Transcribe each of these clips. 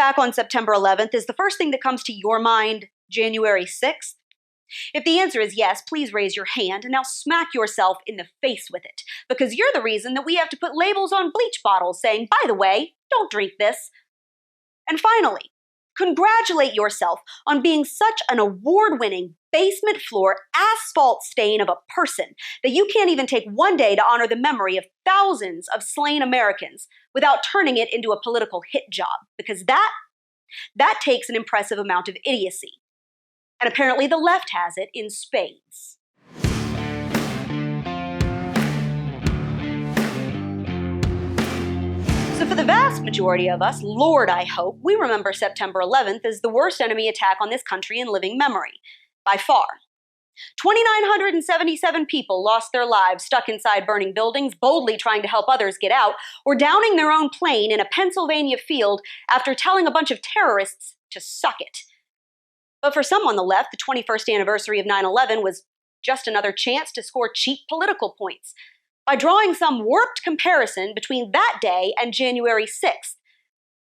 back on September 11th, is the first thing that comes to your mind January 6th? If the answer is yes, please raise your hand and now smack yourself in the face with it, because you're the reason that we have to put labels on bleach bottles saying, by the way, don't drink this. And finally, congratulate yourself on being such an award-winning, basement floor asphalt stain of a person that you can't even take one day to honor the memory of thousands of slain Americans without turning it into a political hit job, because that takes an impressive amount of idiocy. And apparently the left has it in spades. So for the vast majority of us, Lord, I hope, we remember September 11th as the worst enemy attack on this country in living memory, by far. 2,977 people lost their lives stuck inside burning buildings, boldly trying to help others get out, or downing their own plane in a Pennsylvania field after telling a bunch of terrorists to suck it. But for some on the left, the 21st anniversary of 9/11 was just another chance to score cheap political points by drawing some warped comparison between that day and January 6th,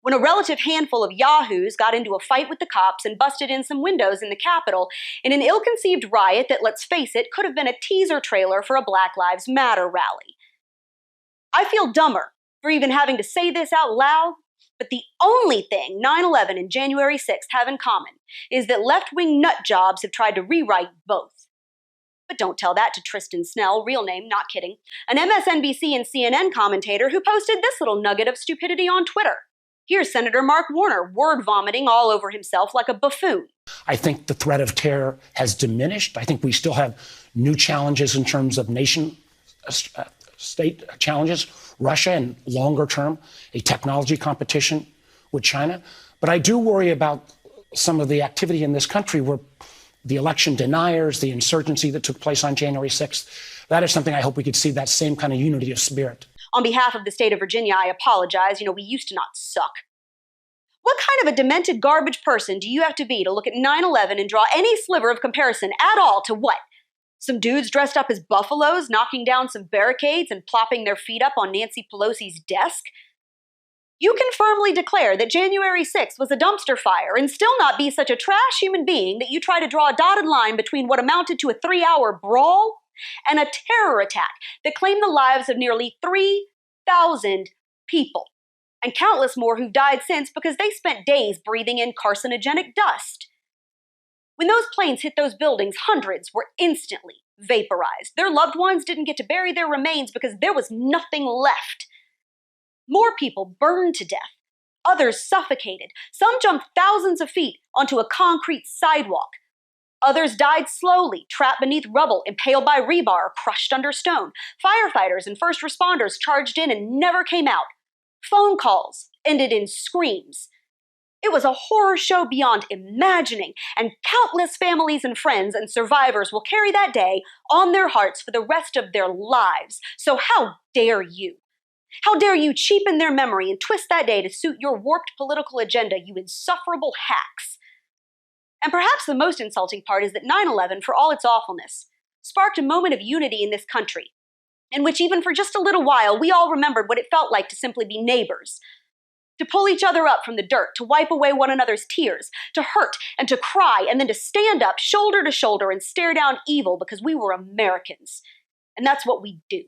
when a relative handful of yahoos got into a fight with the cops and busted in some windows in the Capitol in an ill-conceived riot that, let's face it, could have been a teaser trailer for a Black Lives Matter rally. I feel dumber for even having to say this out loud, but the only thing 9/11 and January 6th have in common is that left-wing nut jobs have tried to rewrite both. But don't tell that to Tristan Snell, real name, not kidding, an MSNBC and CNN commentator who posted this little nugget of stupidity on Twitter. Here's Senator Mark Warner, word vomiting all over himself like a buffoon. I think the threat of terror has diminished. I think we still have new challenges in terms of state challenges, Russia, and longer term, a technology competition with China. But I do worry about some of the activity in this country where the election deniers, the insurgency that took place on January 6th, that is something I hope we could see, that same kind of unity of spirit. On behalf of the state of Virginia, I apologize. We used to not suck. What kind of a demented garbage person do you have to be to look at 9/11 and draw any sliver of comparison at all to what? Some dudes dressed up as buffaloes knocking down some barricades and plopping their feet up on Nancy Pelosi's desk? You can firmly declare that January 6th was a dumpster fire and still not be such a trash human being that you try to draw a dotted line between what amounted to a 3-hour brawl and a terror attack that claimed the lives of nearly 3,000 people, and countless more who've died since because they spent days breathing in carcinogenic dust. When those planes hit those buildings, hundreds were instantly vaporized. Their loved ones didn't get to bury their remains because there was nothing left. More people burned to death. Others suffocated. Some jumped thousands of feet onto a concrete sidewalk. Others died slowly, trapped beneath rubble, impaled by rebar, or crushed under stone. Firefighters and first responders charged in and never came out. Phone calls ended in screams. It was a horror show beyond imagining, and countless families and friends and survivors will carry that day on their hearts for the rest of their lives. So how dare you? How dare you cheapen their memory and twist that day to suit your warped political agenda, you insufferable hacks? And perhaps the most insulting part is that 9/11, for all its awfulness, sparked a moment of unity in this country, in which even for just a little while, we all remembered what it felt like to simply be neighbors, to pull each other up from the dirt, to wipe away one another's tears, to hurt and to cry, and then to stand up shoulder to shoulder and stare down evil because we were Americans. And that's what we do.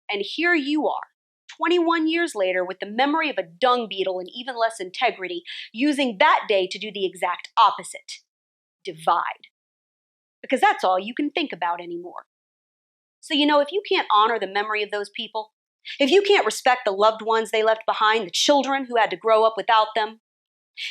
And here you are, 21 years later, with the memory of a dung beetle and even less integrity, using that day to do the exact opposite. Divide. Because that's all you can think about anymore. So if you can't honor the memory of those people, if you can't respect the loved ones they left behind, the children who had to grow up without them,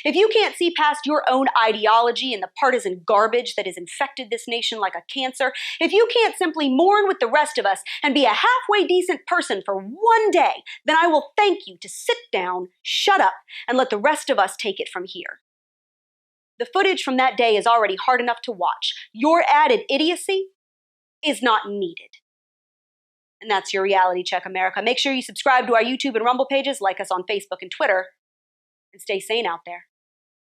if you can't see past your own ideology and the partisan garbage that has infected this nation like a cancer, if you can't simply mourn with the rest of us and be a halfway decent person for one day, then I will thank you to sit down, shut up, and let the rest of us take it from here. The footage from that day is already hard enough to watch. Your added idiocy is not needed. And that's your Reality Check, America. Make sure you subscribe to our YouTube and Rumble pages, like us on Facebook and Twitter, and stay sane out there.